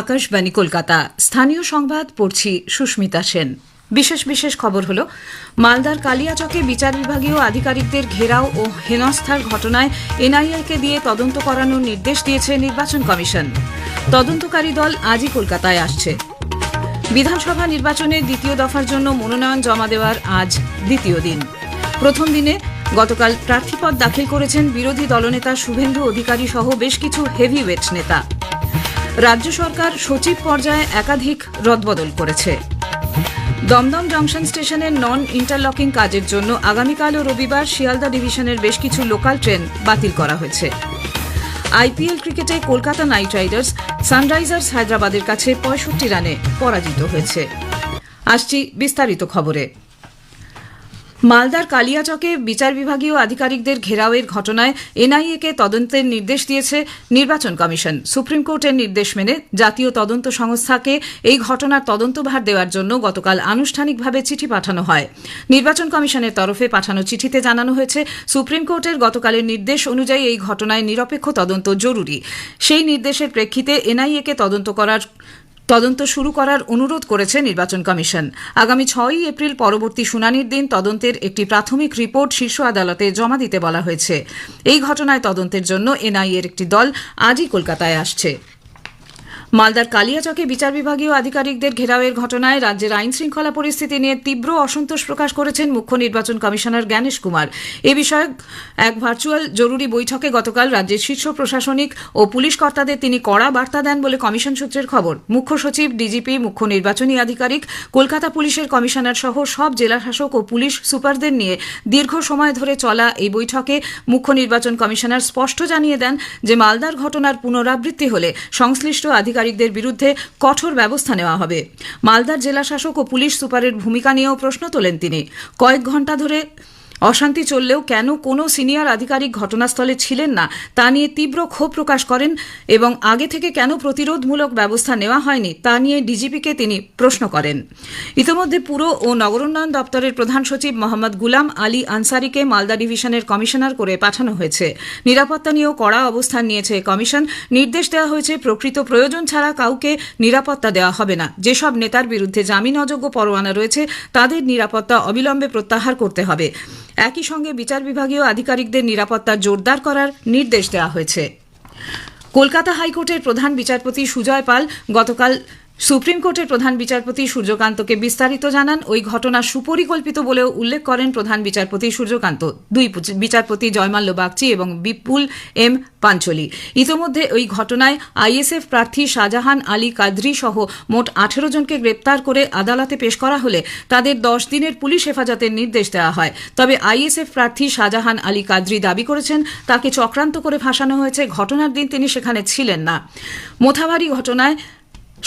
আকাশবাণী কলকাতা। স্থানীয় সংবাদ পড়ছি সুস্মিতা সেন। বিশেষ খবর হলো, মালদার কালিয়াচকে বিচার বিভাগীয় আধিকারিকদের ঘেরাও ও হেনস্থার ঘটনায় এনআইএকে দিয়ে তদন্ত করানোর নির্দেশ দিয়েছে নির্বাচন কমিশন। তদন্তকারী দল আজই কলকাতায় আসছে। বিধানসভা নির্বাচনের দ্বিতীয় দফার জন্য মনোনয়ন জমা দেওয়ার আজ দ্বিতীয় দিন। প্রথম দিনে গতকাল প্রার্থীপদ দাখিল করেছেন বিরোধী দলনেতা শুভেন্দু অধিকারী সহ বেশ কিছু হেভিওয়েট নেতা। রাজ্য সরকার সচিব পর্যায়ে একাধিক রদবদল করেছে। দমদম জংশন স্টেশনের নন ইন্টারলকিং কাজের জন্য আগামীকাল ও রবিবার শিয়ালদা ডিভিশনের বেশ কিছু লোকাল ট্রেন বাতিল করা হয়েছে। আইপিএল ক্রিকেটে কলকাতা নাইট রাইডার্স সানরাইজার্স হায়দ্রাবাদের কাছে ৬৫ রানে পরাজিত হয়েছে। আসছি বিস্তারিত খবরে। মালদার কালিয়াচকে বিচার বিভাগীয় আধিকারিকদের ঘেরাওয়ের ঘটনায় এনআইএকে তদন্তের নির্দেশ দিয়েছে নির্বাচন কমিশন। সুপ্রিম কোর্টের নির্দেশ মেনে জাতীয় তদন্ত সংস্থাকে এই ঘটনার তদন্তভার দেওয়ার জন্য গতকাল আনুষ্ঠানিকভাবে চিঠি পাঠানো হয়। নির্বাচন কমিশনের তরফে পাঠানো চিঠিতে জানানো হয়েছে, সুপ্রিম কোর্টের গতকালের নির্দেশ অনুযায়ী এই ঘটনায় নিরপেক্ষ তদন্ত জরুরি। সেই নির্দেশের প্রেক্ষিতে এনআইএকে তদন্ত শুরু করার অনুরোধ করেছে নির্বাচন কমিশন। আগামী ৬ এপ্রিল পরবর্তী শুনানির দিন তদন্তের একটি প্রাথমিক রিপোর্ট শীর্ষ আদালতে জমা দিতে বলা হয়েছে। এই ঘটনায় তদন্তের জন্য এনআইএর একটি দল আজই কলকাতায় আসছে। মালদার কালিয়াচকে বিচার বিভাগীয় আধিকারিকদের ঘেরাওয়ের ঘটনায় রাজ্যের আইন শৃঙ্খলা পরিস্থিতি নিয়ে তীব্র অসন্তোষ প্রকাশ করেছেন মুখ্য নির্বাচন কমিশনার জ্ঞানেশ কুমার। এ বিষয়ে এক ভার্চুয়াল জরুরি বৈঠকে গতকাল রাজ্যের শীর্ষ প্রশাসনিক ও পুলিশ কর্তাদের তিনি কড়া বার্তা দেন বলে কমিশন সূত্রের খবর। মুখ্য সচিব, ডিজিপি, মুখ্য নির্বাচনী আধিকারিক, কলকাতা পুলিশের কমিশনার সহ সব জেলাশাসক ও পুলিশ সুপারদের নিয়ে দীর্ঘ সময় ধরে চলা এই বৈঠকে মুখ্য নির্বাচন কমিশনার স্পষ্ট জানিয়ে দেন যে মালদার ঘটনার পুনরাবৃত্তি হলে সংশ্লিষ্ট আধিকারিকদের বিরুদ্ধে কঠোর ব্যবস্থা নেওয়া হবে। মালদার জেলাশাসক ও পুলিশ সুপারের ভূমিকা নিয়েও প্রশ্ন তোলেন তিনি। কয়েক ঘণ্টা ধরে অশান্তি চললেও কেন কোনো সিনিয়র আধিকারিক ঘটনাস্থলে ছিলেন না তা নিয়ে তীব্র ক্ষোভ প্রকাশ করেন এবং আগে থেকে কেন প্রতিরোধমূলক ব্যবস্থা নেওয়া হয়নি তা নিয়ে ডিজিপিকে তিনি প্রশ্ন করেন। ইতিমধ্যে পুর ও নগরোন্নয়ন দপ্তরের প্রধান সচিব মোহাম্মদ গুলাম আলী আনসারিকে মালদা ডিভিশনের কমিশনার করে পাঠানো হয়েছে। নিরাপত্তা নিয়েও কড়া অবস্থান নিয়েছে কমিশন। নির্দেশ দেওয়া হয়েছে, প্রকৃত প্রয়োজন ছাড়া কাউকে নিরাপত্তা দেওয়া হবে না। যেসব নেতার বিরুদ্ধে জামিন অযোগ্য পরোয়ানা রয়েছে তাদের নিরাপত্তা অবিলম্বে প্রত্যাহার করতে হবে। একই সঙ্গে বিচার বিভাগীয় আধিকারিকদের নিরাপত্তা জোরদার করার নির্দেশ দেওয়া হয়েছে। কলকাতা হাইকোর্টের প্রধান বিচারপতি সুজয় পাল গতকাল সুপ্রিম কোর্টের প্রধান বিচারপতি সূর্যকান্তকে বিস্তারিত জানান। ওই ঘটনা সুপরিকল্পিত বলেও উল্লেখ করেন প্রধান বিচারপতি সূর্যকান্ত। দুই বিচারপতি জয়মাল্য বাগচি এবং বিপুল এম পাঞ্চলি ইতিমধ্যে ওই ঘটনায় আইএসএফ প্রার্থী শাহজাহান আলী কাদরি সহ মোট 18 জনকে গ্রেপ্তার করে আদালতে পেশ করা হলে তাদের 10 দিনের পুলিশ হেফাজতের নির্দেশ দেওয়া হয়। তবে আইএসএফ প্রার্থী শাহজাহান আলী কাদরি দাবি করেছেন তাকে চক্রান্ত করে ফাঁসানো হয়েছে। ঘটনার দিন তিনি সেখানে ছিলেন না। মোথাবাড়ি ঘটনায়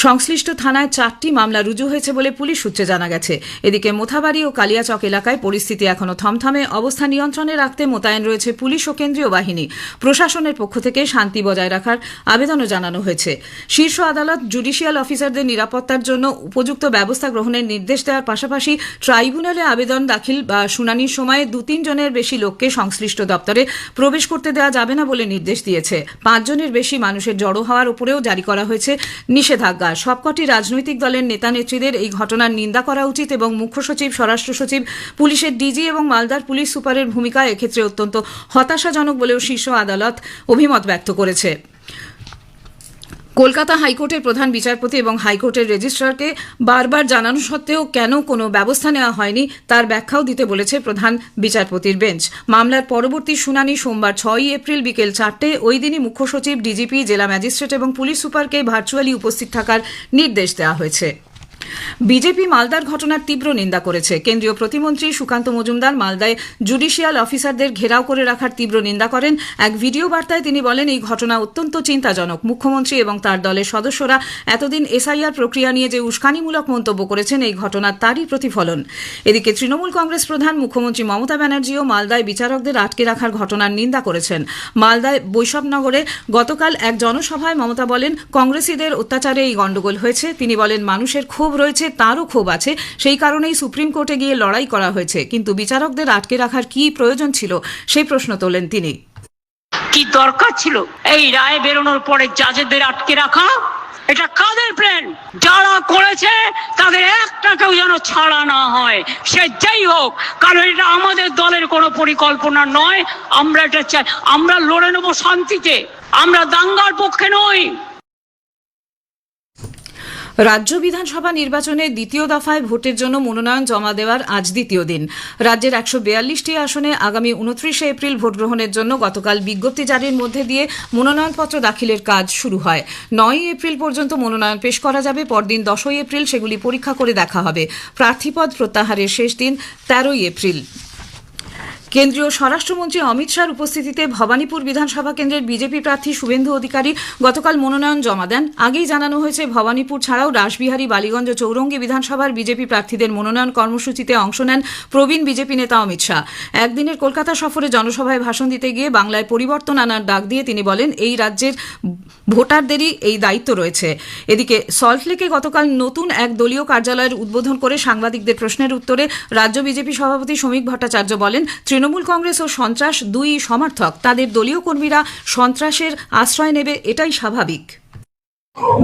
সংশ্লিষ্ট থানায় 4টি মামলা রুজু হয়েছে বলে পুলিশ সূত্রে জানা গেছে। এদিকে মোথাবাড়ি ও কালিয়াচক এলাকায় পরিস্থিতি এখনো থমথমে। অবস্থা নিয়ন্ত্রণে রাখতে মোতায়েন রয়েছে পুলিশ ও কেন্দ্রীয় বাহিনী। প্রশাসনের পক্ষ থেকে শান্তি বজায় রাখার আবেদনও জানানো হয়েছে। শীর্ষ আদালত জুডিশিয়াল অফিসারদের নিরাপত্তার জন্য উপযুক্ত ব্যবস্থা গ্রহণের নির্দেশ দেওয়ার পাশাপাশি ট্রাইব্যুনালে আবেদন দাখিল বা শুনানির সময়ে 2-3 জনের বেশি লোককে সংশ্লিষ্ট দপ্তরে প্রবেশ করতে দেওয়া যাবে না বলে নির্দেশ দিয়েছে। 5 জনের বেশি মানুষের জড়ো হওয়ার উপরেও জারি করা হয়েছে নিষেধাজ্ঞা। সবকটি রাজনৈতিক দলের নেতা নেত্রীদের এই ঘটনার নিন্দা করা উচিত এবং মুখ্য সচিব, স্বরাষ্ট্র সচিব, পুলিশের ডিজি এবং মালদার পুলিশ সুপারের ভূমিকা এক্ষেত্রে অত্যন্ত হতাশাজনক বলেও শীর্ষ আদালত অভিমত ব্যক্ত করেছে। কলকাতা হাইকোর্টের প্রধান বিচারপতি এবং হাইকোর্টের রেজিস্ট্রারকে বারবার জানানো সত্ত্বেও কেন কোনো ব্যবস্থা নেওয়া হয়নি তার ব্যাখ্যাও দিতে বলেছে প্রধান বিচারপতির বেঞ্চ। মামলার পরবর্তী শুনানি সোমবার 6 এপ্রিল বিকেল 4টে। ওই দিনই মুখ্য সচিব, ডিজিপি, জেলা ম্যাজিস্ট্রেট এবং পুলিশ সুপারকে ভার্চুয়ালি উপস্থিত থাকার নির্দেশ দেওয়া হয়েছে। বিজেপি মালদার ঘটনার তীব্র নিন্দা করেছে। কেন্দ্রীয় প্রতিমন্ত্রী সুকান্ত মজুমদার মালদায় জুডিশিয়াল অফিসারদের ঘেরাও করে রাখার তীব্র নিন্দা করেন। এক ভিডিও বার্তায় তিনি বলেন, এই ঘটনা অত্যন্ত চিন্তাজনক। মুখ্যমন্ত্রী এবং তার দলের সদস্যরা এতদিন এসআইআর প্রক্রিয়া নিয়ে যে উস্কানিমূলক মন্তব্য করেছেন এই ঘটনার তারই প্রতিফলন। এদিকে তৃণমূল কংগ্রেস প্রধান মুখ্যমন্ত্রী মমতা ব্যানার্জিও মালদায় বিচারকদের আটকে রাখার ঘটনার নিন্দা করেছেন। মালদায় বৈষ্ণবনগরে গতকাল এক জনসভায় মমতা বলেন, কংগ্রেসীদের অত্যাচারে এই গণ্ডগোল হয়েছে। তিনি বলেন, মানুষের ক্ষোভ রয়েছে, তারও ক্ষোভ আছে, সেই কারণেই সুপ্রিম কোর্টে গিয়ে লড়াই করা হয়েছে। কিন্তু বিচারকদের আটকে রাখার কি প্রয়োজন ছিল সেই প্রশ্ন তোলেন তিনি। কি দরকার ছিল এই রায় বেরোনোর পরে জাজেদের আটকে রাখা? এটা কাদের প্ল্যান? যারা করেছে তাদের একটাকেও যেন ছাড়া না হয়, সে যাই হোক, কারণ এটা আমাদের দলের কোনো পরিকল্পনা নয়। আমরা এটা চাই, আমরা লড়ে নেব শান্তিতে, আমরা দাঙ্গার পক্ষে নই। রাজ্য বিধানসভা নির্বাচনে দ্বিতীয় দফায় ভোটের জন্য মনোনয়ন জমা দেওয়ার আজ দ্বিতীয় দিন। রাজ্যের 142টি আসনে আগামী 29শে এপ্রিল ভোট গ্রহণের জন্য গতকাল বিজ্ঞপ্তি জারির মধ্যে দিয়ে মনোনয়নপত্র দাখিলের কাজ শুরু হয়। 9ই এপ্রিল পর্যন্ত মনোনয়ন পেশ করা যাবে, পরদিন 10ই এপ্রিল সেগুলি পরীক্ষা করে দেখা হবে। প্রার্থীপদ প্রত্যাহারের শেষ দিন 13ই এপ্রিল। কেন্দ্রীয় স্বরাষ্ট্রমন্ত্রী অমিত শাহর উপস্থিতিতে ভবানীপুর বিধানসভা কেন্দ্রের বিজেপি প্রার্থী শুভেন্দু অধিকারী গতকাল মনোনয়ন জমা দেন। আগেই জানানো হয়েছে, ভবানীপুর ছাড়াও রাসবিহারী, বালিগঞ্জ, চৌরঙ্গী বিধানসভার বিজেপি প্রার্থীদের মনোনয়ন কর্মসূচিতে অংশ নেন প্রবীণ বিজেপি নেতা অমিত শাহ। একদিনের কলকাতা সফরে জনসভায় ভাষণ দিতে গিয়ে বাংলায় পরিবর্তন আনার ডাক দিয়ে তিনি বলেন, এই রাজ্যের ভোটারদেরই এই দায়িত্ব রয়েছে। এদিকে সল্টলেকে গতকাল নতুন এক দলীয় কার্যালয়ের উদ্বোধন করে সাংবাদিকদের প্রশ্নের উত্তরে রাজ্য বিজেপি সভাপতি শ্রমিক ভট্টাচার্য বলেন, তৃণমূল কংগ্রেস ও সন্ত্রাস দুই সমর্থক, তাদের দলীয় কর্মীরা সন্ত্রাসের আশ্রয় নেবে, এটাই স্বাভাবিক।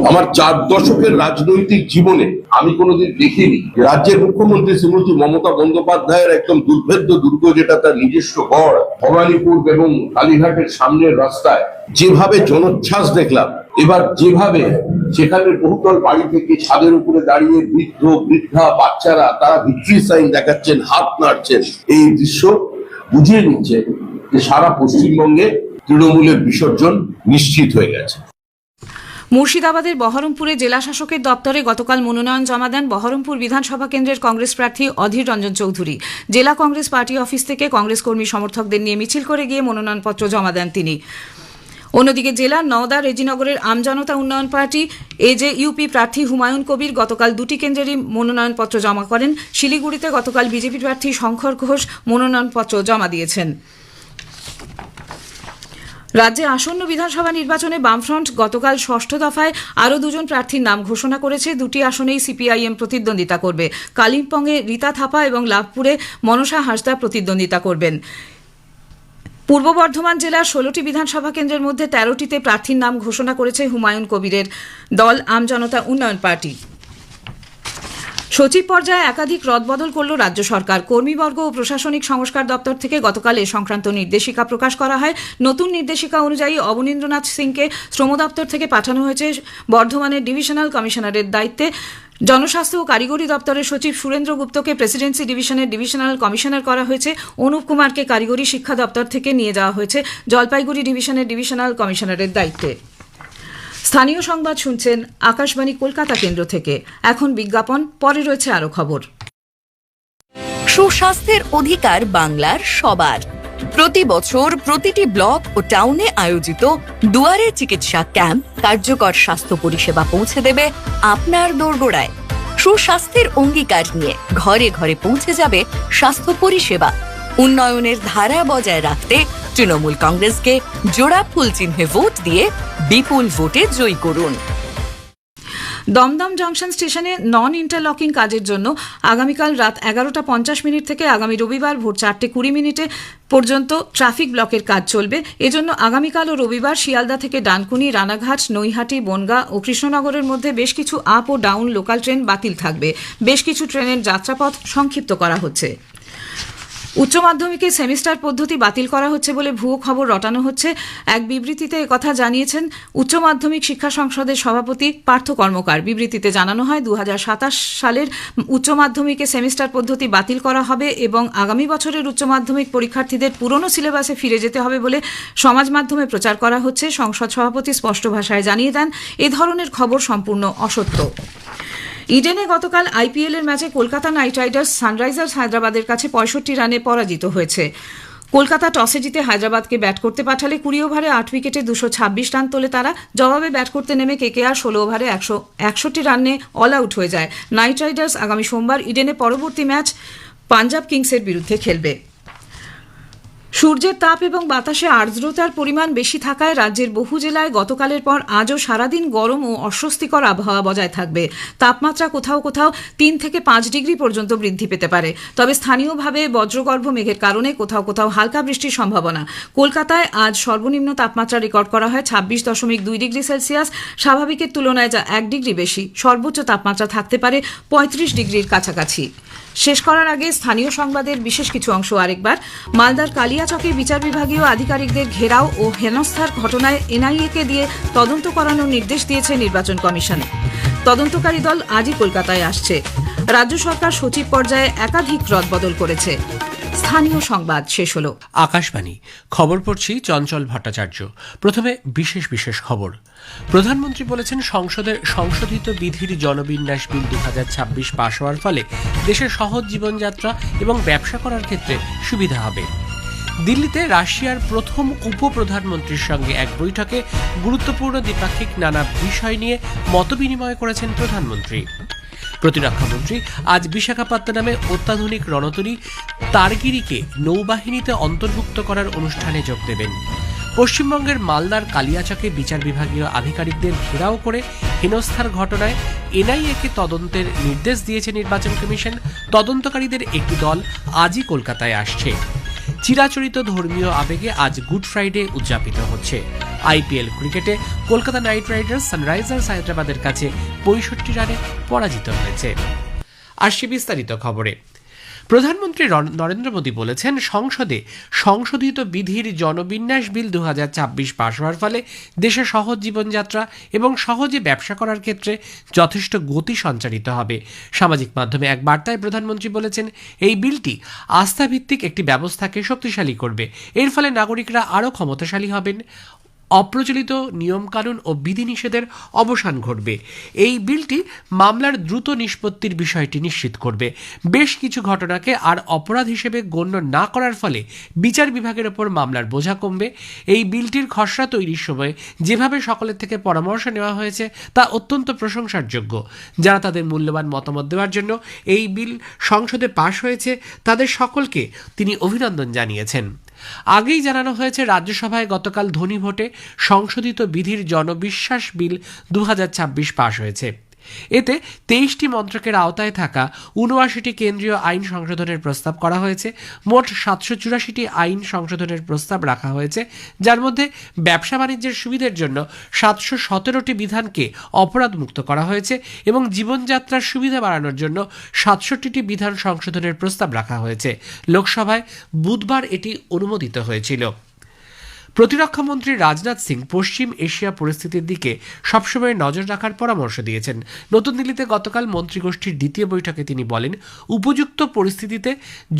আমার 4 দশকের রাজনৈতিক জীবনে আমি কোনোদিন দেখিনি রাজ্যের মুখ্যমন্ত্রী শ্রীমতী মমতা বন্দ্যোপাধ্যায়ের একদম দুর্ভেদ্য দুর্গ, যেটা তার নিজস্ব গড়, ভবানীপুর এবং কালীঘাটের সামনের রাস্তায় যেভাবে জনোচ্ছ্বাস দেখলাম, এবার যেভাবে সেখানে বহুতল বাড়ি থেকে ছাদের উপরে দাঁড়িয়ে বৃদ্ধ বৃদ্ধা বাচ্চারা তারা ভিক্টরি সাইন দেখাচ্ছেন, হাত নাড়ছেন, এই দৃশ্য বুঝিয়ে নিচ্ছে যে সারা পশ্চিমবঙ্গে তৃণমূলের বিসর্জন নিশ্চিত হয়ে গেছে। মুর্শিদাবাদের বহরমপুরে জেলা শাসকের দপ্তরে গতকাল মনোনয়ন জমা দেন বহরমপুর বিধানসভা কেন্দ্রের কংগ্রেস প্রার্থী অধীর রঞ্জন চৌধুরী। জেলা কংগ্রেস পার্টি অফিস থেকে কংগ্রেস কর্মী সমর্থকদের নিয়ে মিছিল করে গিয়ে মনোনয়নপত্র জমা দেন তিনি। অন্যদিকে জেলার নওদা রেজিনগরের আমজনতা উন্নয়ন পার্টি এজেইউপি প্রার্থী হুমায়ুন কবির গতকাল দুটি কেন্দ্রেরই মনোনয়নপত্র জমা করেন। শিলিগুড়িতে গতকাল বিজেপি প্রার্থী শঙ্কর ঘোষ মনোনয়নপত্র জমা দিয়েছেন। রাজ্যে আসন্ন বিধানসভা নির্বাচনে বামফ্রন্ট গতকাল 6ষ্ঠ দফায় আরও 2জন প্রার্থীর নাম ঘোষণা করেছে। দুটি আসনেই সিপিআইএম প্রতিদ্বন্দ্বিতা করবে। কালিম্পংয়ে রীতা থাপা এবং লাভপুরে মনসা হাঁসদা প্রতিদ্বন্দ্বিতা করবেন। পূর্ব বর্ধমান জেলার 16টি বিধানসভা কেন্দ্রের মধ্যে 13টিতে প্রার্থীর নাম ঘোষণা করেছে হুমায়ুন কবিরের দল আমজনতা উন্নয়ন পার্টি। সচিব পর্যায়ে একাধিক রদবদল করল রাজ্য সরকার। কর্মীবর্গ ও প্রশাসনিক সংস্কার দপ্তর থেকে গতকাল এ সংক্রান্ত নির্দেশিকা প্রকাশ করা হয়। নতুন নির্দেশিকা অনুযায়ী অবনীন্দ্রনাথ সিংকে শ্রম দপ্তর থেকে পাঠানো হয়েছে বর্ধমানের ডিভিশনাল কমিশনারের দায়িত্বে। জনস্বাস্থ্য ও কারিগরি দপ্তরের সচিব সুরেন্দ্র গুপ্তকে প্রেসিডেন্সি ডিভিশনের ডিভিশনাল কমিশনার করা হয়েছে। অনুপ কুমারকে কারিগরি শিক্ষা দপ্তর থেকে নিয়ে যাওয়া হয়েছে জলপাইগুড়ি ডিভিশনের ডিভিশনাল কমিশনারের দায়িত্বে। স্থানীয় সংবাদ শুনছেন আকাশবাণী কলকাতা কেন্দ্র থেকে। এখন বিজ্ঞাপন, পরে রয়েছে আরো খবর। সুস্বাস্থ্যের অধিকার বাংলার সবার। প্রতি বছর প্রতিটি ব্লক ও টাউনে আয়োজিত দুয়ারে চিকিৎসা ক্যাম্প কার্যকর স্বাস্থ্য পরিষেবা পৌঁছে দেবে আপনার দোরগোড়ায়। সুস্বাস্থ্যের অঙ্গীকার নিয়ে ঘরে ঘরে পৌঁছে যাবে স্বাস্থ্য পরিষেবা। উন্নয়নের ধারা বজায় রাখতে তৃণমূল কংগ্রেসকে জোড়া ফুল চিহ্নে ভোট দিয়ে বিপুল ভোটে জয়ী করুন। দমদম জংশন স্টেশনে নন ইন্টারলকিং কাজের জন্য আগামীকাল রাত 11:50 থেকে আগামী রবিবার ভোর 4:20 পর্যন্ত ট্রাফিক ব্লকের কাজ চলবে। এজন্য আগামীকাল ও রবিবার শিয়ালদা থেকে ডানকুনি, রানাঘাট, নৈহাটি, বনগাঁ ও কৃষ্ণনগরের মধ্যে বেশ কিছু আপ ও ডাউন লোকাল ট্রেন বাতিল থাকবে। বেশ কিছু ট্রেনের যাত্রাপথ সংক্ষিপ্ত করা হচ্ছে। উচ্চ মাধ্যমিকের সেমিস্টার পদ্ধতি বাতিল করা হচ্ছে বলে ভুয়ো খবর রটানো হচ্ছে। এক বিবৃতিতে একথা জানিয়েছেন উচ্চ মাধ্যমিক শিক্ষা সংসদের সভাপতি পার্থ কর্মকার। বিবৃতিতে জানানো হয়, 2027 সালের উচ্চ মাধ্যমিকের সেমিস্টার পদ্ধতি বাতিল করা হবে এবং আগামী বছরের উচ্চ মাধ্যমিক পরীক্ষার্থীদের পুরনো সিলেবাসে ফিরে যেতে হবে বলে সমাজ মাধ্যমে প্রচার করা হচ্ছে। সংসদ সভাপতি স্পষ্ট ভাষায় জানিয়ে দেন, এ ধরনের খবর সম্পূর্ণ অসত্য। ইডেনে গতকাল আইপিএল এর ম্যাচে কলকাতা নাইট রাইডার্স সানরাইজার্স হায়দ্রাবাদের কাছে 65 রানে পরাজিত হয়েছে। কলকাতা টসে জিতে হায়দ্রাবাদকে ব্যাট করতে পাঠালে 20 ওভারে 8 উইকেটে 226 রান তোলে তারা। জবাবে ব্যাট করতে নেমে কেকেআর 16 ওভারে 161 রানে অল আউট হয়ে যায়। নাইট রাইডার্স আগামী সোমবার ইডেনে পরবর্তী ম্যাচ পাঞ্জাব কিংসের বিরুদ্ধে খেলবে। সূর্যের তাপ এবং বাতাসে আর্দ্রতার পরিমাণ বেশি থাকায় রাজ্যের বহু জেলায় গতকালের পর আজও সারাদিন গরম ও অস্বস্তিকর আবহাওয়া বজায় থাকবে। তাপমাত্রা কোথাও কোথাও 3 থেকে 5 ডিগ্রি পর্যন্ত বৃদ্ধি পেতে পারে। তবে স্থানীয়ভাবে বজ্রগর্ভ মেঘের কারণে কোথাও কোথাও হালকা বৃষ্টির সম্ভাবনা। কলকাতায় আজ সর্বনিম্ন তাপমাত্রা রেকর্ড করা হয় 26.2 ডিগ্রি সেলসিয়াস, স্বাভাবিকের তুলনায় যা 1 ডিগ্রি বেশি। সর্বোচ্চ তাপমাত্রা থাকতে পারে 35 ডিগ্রির কাছাকাছি। শেষ করার আগে স্থানীয় সংবাদের বিশেষ কিছু অংশ আরেকবার। মালদার কালিয়াচকে বিচার বিভাগীয় আধিকারিকদের ঘেরাও ও হেনস্থার ঘটনায় এনআইএকে দিয়ে তদন্ত করানোর নির্দেশ দিয়েছে নির্বাচন কমিশন। তদন্তকারী দল আজই কলকাতায় আসছে। রাজ্য সরকার সচিব পর্যায়ে একাধিক রদবদল করেছে। স্থানীয় সংবাদ শেষ হলো। আকাশবাণী খবর পড়ছি চঞ্চল ভট্টাচার্য। প্রথমে বিশেষ খবর। প্রধানমন্ত্রী বলেছেন, সংসদের সংশোধিত বিধির জনবিন্যাস বিল 2026 পাশ হওয়ার ফলে দেশের সহজ জীবনযাত্রা এবং ব্যবসা করার ক্ষেত্রে সুবিধা হবে। দিল্লিতে রাশিয়ার প্রথম উপপ্রধানমন্ত্রীর সঙ্গে এক বৈঠকে গুরুত্বপূর্ণ দ্বিপাক্ষিক নানা বিষয় নিয়ে মতবিনিময় করেছেন প্রধানমন্ত্রী। প্রতিরক্ষামন্ত্রী আজ বিশাখাপত্তনমে অত্যাধুনিক রণতরী তারগিরিকে নৌবাহিনীতে অন্তর্ভুক্ত করার অনুষ্ঠানে যোগ দেবেন। পশ্চিমবঙ্গের মালদার কালিয়াচকে বিচার বিভাগীয় আধিকারিকদের ঘেরাও করে হেনস্থার ঘটনায় এনআইএকে তদন্তের নির্দেশ দিয়েছে নির্বাচন কমিশন। তদন্তকারীদের একটি দল আজই কলকাতায় আসছে। চিরাচরিত ধর্মীয় আবেগে আজ গুড ফ্রাইডে উদযাপিত হচ্ছে। আইপিএল ক্রিকেটে কলকাতা নাইট রাইডার্স সানরাইজার্স হায়দ্রাবাদের কাছে 65 রানে পরাজিত হয়েছে। আসছে বিস্তারিত খবরে। প্রধানমন্ত্রী নরেন্দ্র মোদী বলেছেন, সংসদে সংশোধিত বিধির জনবিন্যাস বিল 2026 পাশ হওয়ার ফলে দেশে সহজ জীবনযাত্রা এবং সহজে ব্যবসা করার ক্ষেত্রে যথেষ্ট গতি সঞ্চারিত হবে। সামাজিক মাধ্যমে এক বার্তায় প্রধানমন্ত্রী বলেছেন, এই বিলটি আস্থাভিত্তিক একটি ব্যবস্থাকে শক্তিশালী করবে। এর ফলে নাগরিকরা আরও ক্ষমতাশালী হবেন। অপ্রচলিত নিয়মকানুন ও বিধিনিষেধের অবসান ঘটবে। এই বিলটি মামলার দ্রুত নিষ্পত্তির বিষয়টি নিশ্চিত করবে। বেশ কিছু ঘটনাকে আর অপরাধ হিসেবে গণ্য না করার ফলে বিচার বিভাগের ওপর মামলার বোঝা কমবে। এই বিলটির খসড়া তৈরির সময় যেভাবে সকলের থেকে পরামর্শ নেওয়া হয়েছে তা অত্যন্ত প্রশংসার যোগ্য। যারা তাদের মূল্যবান মতামত দেওয়ার জন্য এই বিল সংসদে পাশ হয়েছে তাদের সকলকে তিনি অভিনন্দন জানিয়েছেন। আগেই জানানো হয়েছে, রাজ্যসভায় গতকাল ধ্বনি ভোটে সংশোধিত বিধির জনবিশ্বাস বিল 2026 পাশ হয়েছে। এতে 23টি মন্ত্রকের আওতায় থাকা 79টি কেন্দ্রীয় আইন সংশোধনের প্রস্তাব করা হয়েছে। মোট 784টি আইন সংশোধনের প্রস্তাব রাখা হয়েছে, যার মধ্যে ব্যবসা বাণিজ্যের সুবিধার জন্য 717টি বিধানকে অপরাধমুক্ত করা হয়েছে এবং জীবনযাত্রার সুবিধা বাড়ানোর জন্য 67টি বিধান সংশোধনের প্রস্তাব রাখা হয়েছে। লোকসভায় বুধবার এটি অনুমোদিত হয়েছিল। প্রতিরক্ষামন্ত্রী রাজনাথ সিং পশ্চিম এশিয়া পরিস্থিতির দিকে সবসময় নজর রাখার পরামর্শ দিয়েছেন। নতুন দিল্লিতে গতকাল মন্ত্রীগোষ্ঠীর দ্বিতীয় বৈঠকে তিনি বলেন, উপযুক্ত পরিস্থিতিতে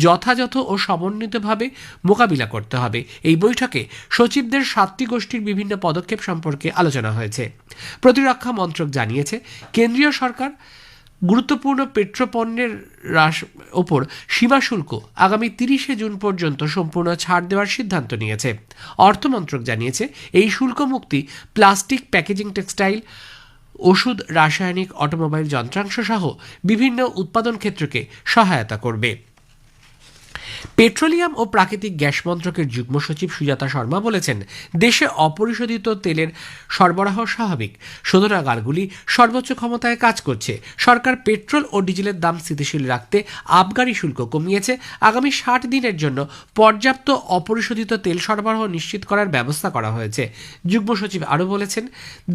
যথাযথ ও সমন্বিতভাবে মোকাবিলা করতে হবে। এই বৈঠকে সচিবদের 7টি গোষ্ঠীর বিভিন্ন পদক্ষেপ সম্পর্কে আলোচনা হয়েছে। প্রতিরক্ষা মন্ত্রক জানিয়েছে, কেন্দ্রীয় সরকার গুরুত্বপূর্ণ পেট্রোপণ্যের ওপর সীমা শুল্ক আগামী 30 জুন পর্যন্ত সম্পূর্ণ ছাড় দেওয়ার সিদ্ধান্ত নিয়েছে। অর্থমন্ত্রক জানিয়েছে, এই শুল্ক মুক্তি প্লাস্টিক, প্যাকেজিং, টেক্সটাইল, ওষুধ, রাসায়নিক, অটোমোবাইল যন্ত্রাংশ সহ বিভিন্ন উৎপাদন ক্ষেত্রকে সহায়তা করবে। পেট্রোলিয়াম ও প্রাকৃতিক গ্যাস মন্ত্রকের যুগ্ম সচিব সুজাতা শর্মা বলেছেন, দেশে অপরিশোধিত তেলের সরবরাহ স্বাভাবিক। শোধনাগারগুলি সর্বোচ্চ ক্ষমতায় কাজ করছে। সরকার পেট্রোল ও ডিজেলের দাম স্থিতিশীল রাখতে আবগারি শুল্ক কমিয়েছে। আগামী 60 দিনের জন্য পর্যাপ্ত অপরিশোধিত তেল সরবরাহ নিশ্চিত করার ব্যবস্থা করা হয়েছে। যুগ্ম সচিব আরও বলেছেন,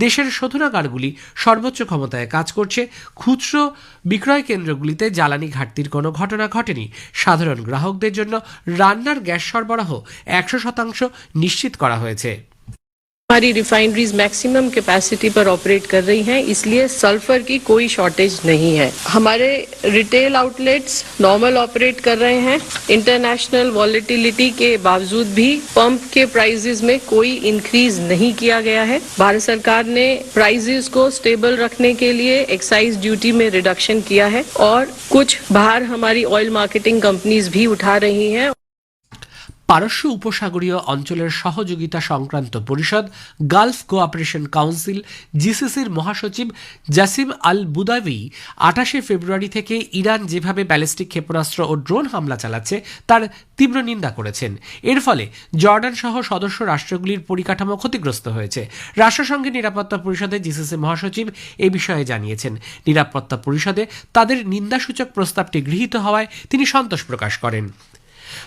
দেশের শোধনাগারগুলি সর্বোচ্চ ক্ষমতায় কাজ করছে। খুচরো বিক্রয় কেন্দ্রগুলিতে জ্বালানি ঘাটতির কোনো ঘটনা ঘটেনি। সাধারণ গ্রাহকদের জন্য রান্নার গ্যাস সরবরাহ 100% নিশ্চিত করা হয়েছে। हमारी रिफाइनरीज मैक्सिमम कैपेसिटी पर ऑपरेट कर रही हैं, इसलिए सल्फर की कोई शॉर्टेज नहीं है। हमारे रिटेल आउटलेट्स नॉर्मल ऑपरेट कर रहे हैं। इंटरनेशनल वॉलेटिलिटी के बावजूद भी पंप के प्राइसेस में कोई इंक्रीज नहीं किया गया है। भारत सरकार ने प्राइसेस को स्टेबल रखने के लिए एक्साइज ड्यूटी में रिडक्शन किया है और कुछ भार हमारी ऑयल मार्केटिंग कंपनीज भी उठा रही हैं। পারস্য উপসাগরীয় অঞ্চলের সহযোগিতা সংক্রান্ত পরিষদ গালফ কোঅপারেশন কাউন্সিল জিসিসির মহাসচিব জাসিম আল বুদাভি 28 ফেব্রুয়ারি থেকে ইরান যেভাবে ব্যালিস্টিক ক্ষেপণাস্ত্র ও ড্রোন হামলা চালাচ্ছে তার তীব্র নিন্দা করেছেন। এর ফলে জর্ডান সহ সদস্য রাষ্ট্রগুলির পরিকাঠামো ক্ষতিগ্রস্ত হয়েছে। রাষ্ট্রসংঘের নিরাপত্তা পরিষদে জিসিসি মহাসচিব এ বিষয়ে জানিয়েছেন। নিরাপত্তা পরিষদে তাদের নিন্দাসূচক প্রস্তাবটি গৃহীত হওয়ায় তিনি সন্তোষ প্রকাশ করেন।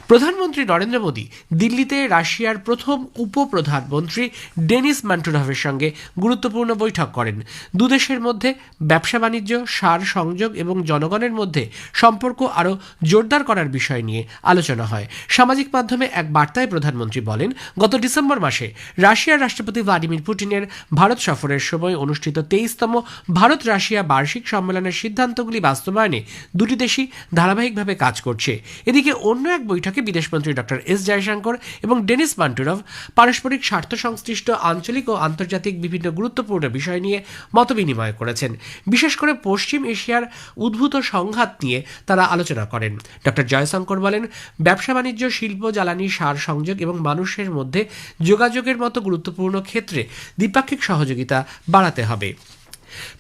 প্রধানমন্ত্রী নরেন্দ্র মোদী দিল্লিতে রাশিয়ার প্রথম উপপ্রধানমন্ত্রী ডেনিস মান্টুরভের সঙ্গে গুরুত্বপূর্ণ বৈঠক করেন। দুদেশের মধ্যে ব্যবসা বাণিজ্য, সার সংযোগ এবং জনগণের মধ্যে সম্পর্ক আরও জোরদার করার বিষয় নিয়ে আলোচনা হয়। সামাজিক মাধ্যমে এক বার্তায় প্রধানমন্ত্রী বলেন, গত ডিসেম্বর মাসে রাশিয়ার রাষ্ট্রপতি ভ্লাদিমির পুতিনের ভারত সফরের সময় অনুষ্ঠিত 23তম ভারত রাশিয়া বার্ষিক সম্মেলনের সিদ্ধান্তগুলি বাস্তবায়নে দুটি দেশই ধারাবাহিকভাবে কাজ করছে। এদিকে অন্য এক বৈঠকে বিদেশমন্ত্রী ডক্টর এস জয়শঙ্কর এবং ডেনিস মান্টুরভ পারস্পরিক স্বার্থ সংশ্লিষ্ট আঞ্চলিক ও আন্তর্জাতিক বিভিন্ন গুরুত্বপূর্ণ বিষয় নিয়ে মতবিনিময় করেছেন। বিশেষ করে পশ্চিম এশিয়ার উদ্ভূত সংঘাত নিয়ে তারা আলোচনা করেন। ডক্টর জয়শঙ্কর বলেন, ব্যবসা বাণিজ্য, শিল্প, জ্বালানি, সার সংযোগ এবং মানুষের মধ্যে যোগাযোগের মতো গুরুত্বপূর্ণ ক্ষেত্রে দ্বিপাক্ষিক সহযোগিতা বাড়াতে হবে।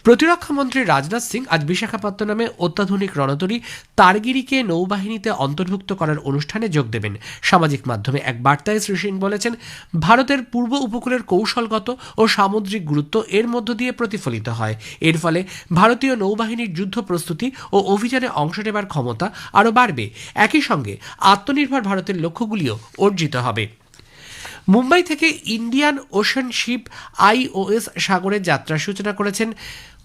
প্রতিরক্ষা মন্ত্রী রাজনাথ সিং আজ বিশাখাপত্তনমে অত্যাধুনিক রণতরী তারগিরিকে নৌবাহিনীতে অন্তর্ভুক্ত করার অনুষ্ঠানে যোগ দেবেন। সামাজিক মাধ্যমে এক বার্তায় শ্রী সিং বলেছেন, ভারতের পূর্ব উপকূলের কৌশলগত ও সামুদ্রিক গুরুত্ব এর মধ্য দিয়ে প্রতিফলিত হয়। এর ফলে ভারতীয় নৌবাহিনীর যুদ্ধ প্রস্তুতি ও অভিযানে অংশ নেবার ক্ষমতা আরও বাড়বে। একই সঙ্গে আত্মনির্ভর ভারতের লক্ষ্যগুলিও অর্জিত হবে। মুম্বাই থেকে ইন্ডিয়ান ওশান শিপ IOS সাগরের যাত্রার সূচনা করেছেন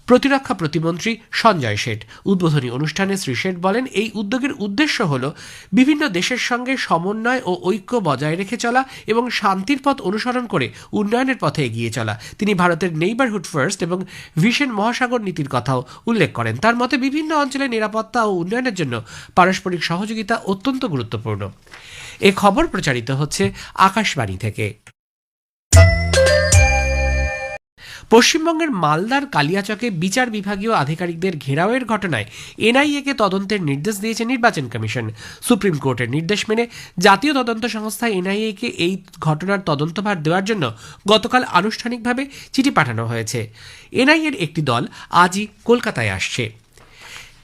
প্রতিরক্ষা প্রতিমন্ত্রী সঞ্জয় শেঠ। উদ্বোধনী অনুষ্ঠানে শ্রী শেঠ বলেন, এই উদ্যোগের উদ্দেশ্য হল বিভিন্ন দেশের সঙ্গে সমন্বয় ও ঐক্য বজায় রেখে চলা এবং শান্তির পথ অনুসরণ করে উন্নয়নের পথে এগিয়ে চলা। তিনি ভারতের নেইবারহুড ফার্স্ট এবং ভিশন মহাসাগর নীতির কথাও উল্লেখ করেন। তার মতে বিভিন্ন অঞ্চলে নিরাপত্তা ও উন্নয়নের জন্য পারস্পরিক সহযোগিতা অত্যন্ত গুরুত্বপূর্ণ। এ খবর প্রচারিত হচ্ছে আকাশবাণী থেকে। পশ্চিমবঙ্গের মালদার কালিয়াচকে বিচার বিভাগীয় আধিকারিকদের ঘেরাওয়ের ঘটনায় NIA-কে তদন্তের নির্দেশ দিয়েছে নির্বাচন কমিশন। সুপ্রিম কোর্টের নির্দেশ মেনে জাতীয় তদন্ত সংস্থা NIA-কে এই ঘটনার তদন্তভার দেওয়ার জন্য গতকাল আনুষ্ঠানিকভাবে চিঠি পাঠানো হয়েছে। NIA-র একটি দল আজই কলকাতায় আসছে।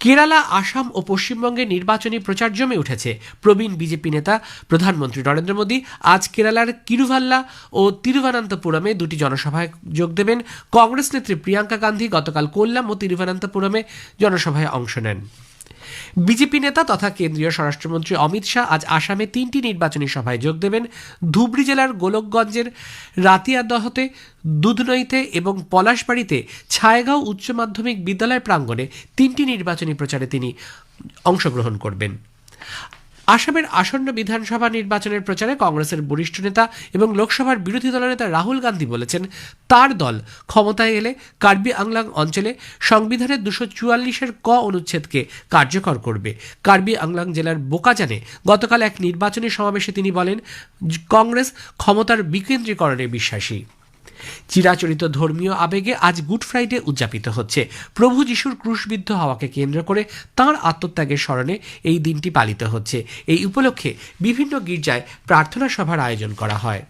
কেরালা, আসাম ও পশ্চিমবঙ্গে নির্বাচনী প্রচার জমে উঠেছে। প্রবীণ বিজেপি নেতা প্রধানমন্ত্রী নরেন্দ্র মোদী আজ কেরালার কিরুভাল্লা ও তিরুভানান্তপুরমে দুটি জনসভায় যোগ দেবেন। কংগ্রেস নেত্রী প্রিয়াঙ্কা গান্ধী গতকাল কোল্লাম ও তিরুভানান্তপুরমে জনসভায় অংশ নেন। বিজেপি নেতা তথা কেন্দ্রীয় স্বরাষ্ট্রমন্ত্রী অমিত শাহ আজ আসামে 3টি নির্বাচনী সভায় যোগ দেবেন। ধুবড়ী জেলার গোলকগঞ্জের রাতিয়াদহতে, দুধনইতে এবং পলাশবাড়িতে ছায়গাঁও উচ্চ মাধ্যমিক বিদ্যালয় প্রাঙ্গণে 3টি নির্বাচনী প্রচারে তিনি অংশগ্রহণ করবেন। আসামের আসন্ন বিধানসভা নির্বাচনের প্রচারে কংগ্রেসের বরিষ্ঠ নেতা এবং লোকসভার বিরোধী দলনেতা রাহুল গান্ধী বলেছেন, তার দল ক্ষমতায় এলে কার্বি আংলাং অঞ্চলে সংবিধানের 244-এর ক অনুচ্ছেদকে কার্যকর করবে। কার্বি আংলাং জেলার বোকাজানে গতকাল এক নির্বাচনী সমাবেশে তিনি বলেন, কংগ্রেস ক্ষমতার বিকেন্দ্রীকরণে বিশ্বাসী। চিরাচরিত ধর্মীয় আবেগে আজ গুড ফ্রাইডে উদযাপিত হচ্ছে। প্রভু যিশুর ক্রুশবিদ্ধ হওয়াকে কেন্দ্র করে তাঁর আত্মত্যাগের স্মরণে এই দিনটি পালিত হচ্ছে। এই উপলক্ষে বিভিন্ন গির্জায় প্রার্থনা সভার আয়োজন করা হয়।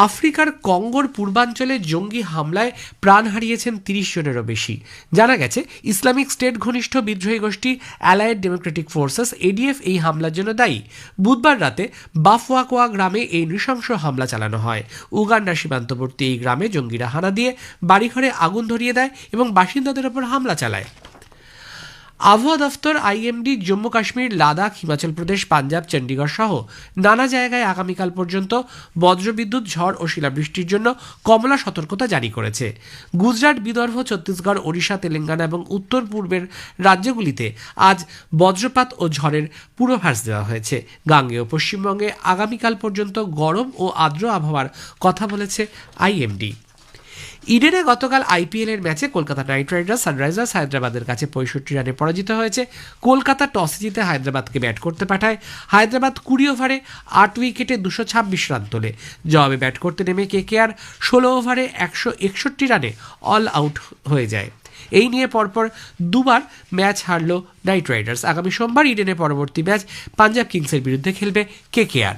আফ্রিকার কঙ্গোর পূর্বাঞ্চলে জঙ্গি হামলায় প্রাণ হারিয়েছেন 30 জনেরও বেশি। জানা গেছে, ইসলামিক স্টেট ঘনিষ্ঠ বিদ্রোহী গোষ্ঠী অ্যালায়েড ডেমোক্রেটিক ফোর্সেস ADF এই হামলার জন্য দায়ী। বুধবার রাতে বাফওয়াকোয়া গ্রামে এই নৃশংস হামলা চালানো হয়। উগান্ডা সীমান্তবর্তী এই গ্রামে জঙ্গিরা হানা দিয়ে বাড়িঘরে আগুন ধরিয়ে দেয় এবং বাসিন্দাদের ওপর হামলা চালায়। আবহাওয়া দফতর IMD জম্মু কাশ্মীর, লাদাখ, হিমাচল প্রদেশ, পাঞ্জাব, চণ্ডীগড় সহ নানা জায়গায় আগামীকাল পর্যন্ত বজ্রবিদ্যুৎ, ঝড় ও শিলাবৃষ্টির জন্য কমলা সতর্কতা জারি করেছে। গুজরাট, বিদর্ভ, ছত্তিশগড়, ওড়িশা, তেলেঙ্গানা এবং উত্তর পূর্বের রাজ্যগুলিতে আজ বজ্রপাত ও ঝড়ের পূর্বাভাস দেওয়া হয়েছে। গাঙ্গেয় পশ্চিমবঙ্গে আগামীকাল পর্যন্ত গরম ও আর্দ্র আবহাওয়ার কথা বলেছে IMD। ইডেনে গতকাল IPL-এর ম্যাচে কলকাতা নাইট রাইডার্স সানরাইজার্স হায়দ্রাবাদের কাছে 65 রানে পরাজিত হয়েছে। কলকাতা টসে জিতে হায়দ্রাবাদকে ব্যাট করতে পাঠায়। হায়দ্রাবাদ 20 ওভারে 8 উইকেটে 226 রান তোলে। জবাবে ব্যাট করতে নেমে KKR 16 ওভারে 161 রানে অল আউট হয়ে যায়। এই নিয়ে পরপর দুবার ম্যাচ হারল নাইট রাইডার্স। আগামী সোমবার ইডেনে পরবর্তী ম্যাচ পাঞ্জাব কিংসের বিরুদ্ধে খেলবে কেকেআর।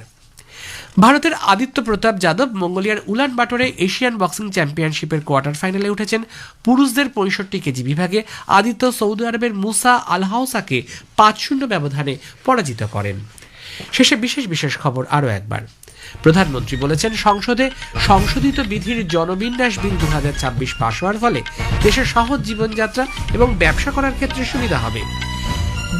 ভারতের আদিত্য প্রতাপ যাদব মঙ্গোলিয়ার উলান বাটরে এশিয়ান বক্সিং চ্যাম্পিয়নশিপের কোয়ার্টার ফাইনালে উঠেছেন। পুরুষদের 65 কেজি বিভাগে আদিত্য সৌদি আরবের মুসা আলহাউসাকে 5-0 ব্যবধানে পরাজিত করেন। শেষে বিশেষ খবর আরও একবার। প্রধানমন্ত্রী বলেছেন, সংসদে সংশোধিত বিধির জনবিন্যাস বিল 2026 পাশ হওয়ার ফলে দেশের সহজ জীবনযাত্রা এবং ব্যবসা করার ক্ষেত্রে সুবিধা হবে।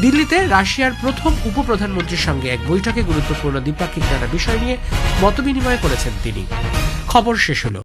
দিল্লিতে রাশিয়ার প্রথম উপপ্রধানমন্ত্রীর সঙ্গে এক বৈঠকে গুরুত্বপূর্ণ দ্বিপাক্ষিক নানা বিষয় নিয়ে মতবিনিময় করেছেন তিনি। খবর শেষ হলো।